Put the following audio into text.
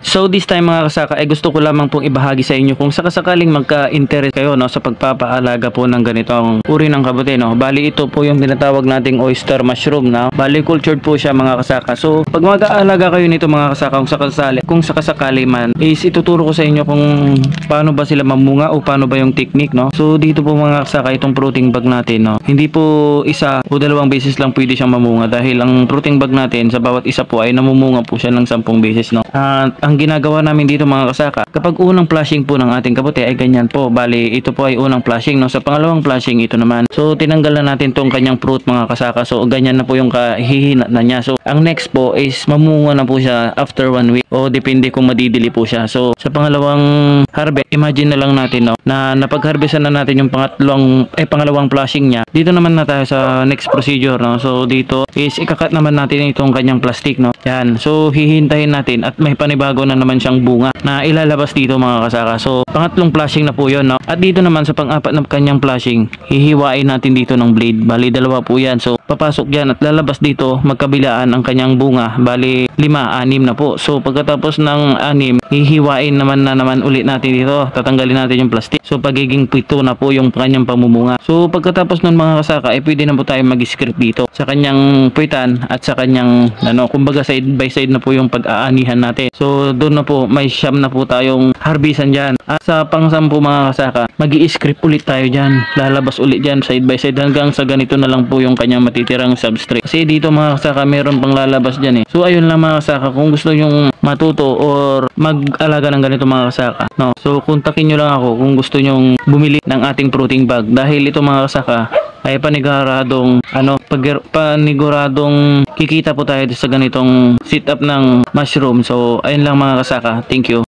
So this time mga kasaka ay gusto ko lamang pong ibahagi sa inyo kung sakasakaling magka-interest kayo no, sa pagpapaalaga po ng ganitong uri ng kabute no. Bali ito po yung tinatawag nating oyster mushroom na bali cultured po siya mga kasaka. So pag mag-aalaga kayo nito mga kasaka kung sakasakali man is ituturo ko sa inyo kung paano ba sila mamunga o paano ba yung technique no. So dito po mga kasaka itong fruiting bag natin no. Hindi po isa o dalawang beses lang pwede siyang mamunga dahil ang fruiting bag natin sa bawat isa po ay namumunga po siya ng 10 beses no. At ang ginagawa namin dito mga kasaka, kapag unang flushing po ng ating kabute ay ganyan po. Bali, ito po ay unang flushing no. Sa pangalawang flushing ito naman. So tinanggal na natin tong kanyang fruit mga kasaka. So ganyan na po yung kahihina na niya. So ang next po is mamunga na po siya after 1 week o depende kung madidili po siya. So sa pangalawang harvest, imagine na lang natin no na napag-harvestan na natin yung pangalawang flushing niya. Dito naman na tayo sa next procedure no. So dito is ikakat naman natin itong kanyang plastic no. Yan. So hihintayin natin at may panibago na naman siyang bunga na ilalabas dito mga kasaka. So pangatlong flushing na po yun no? At dito naman sa pang-apat na kanyang flushing, hihiwain natin dito ng blade. Bali dalawa po yan. So papasok dyan at lalabas dito magkabilaan ang kanyang bunga. Bali 5, 6 na po. So pagkatapos ng 6, hihiwain naman ulit natin dito. Tatanggalin natin yung plastic. So pagiging 7 na po yung kanyang pamumunga. So pagkatapos ng mga kasaka pwede na po tayo mag-script dito sa kanyang puwitan at sa kanyang kumbaga side by side na po yung pag-aanihan natin. So doon na po may siyam na po tayong harbisan dyan. At sa pang-10 mga kasaka, mag-i-script ulit tayo dyan. Lalabas ulit dyan side by side hanggang sa ganito na lang po yung kanyang matitirang substrate. Kasi dito mga kasaka meron pang lalabas dyan eh. So ayun lang mga kasaka, kung gusto nyong matuto or mag-alaga ng ganito mga kasaka no. So kontakin nyo lang ako kung gusto nyong bumili ng ating fruiting bag dahil ito mga kasaka ay paniguradong kikita po tayo sa ganitong setup ng mushroom. So ayun lang mga kasaka, thank you.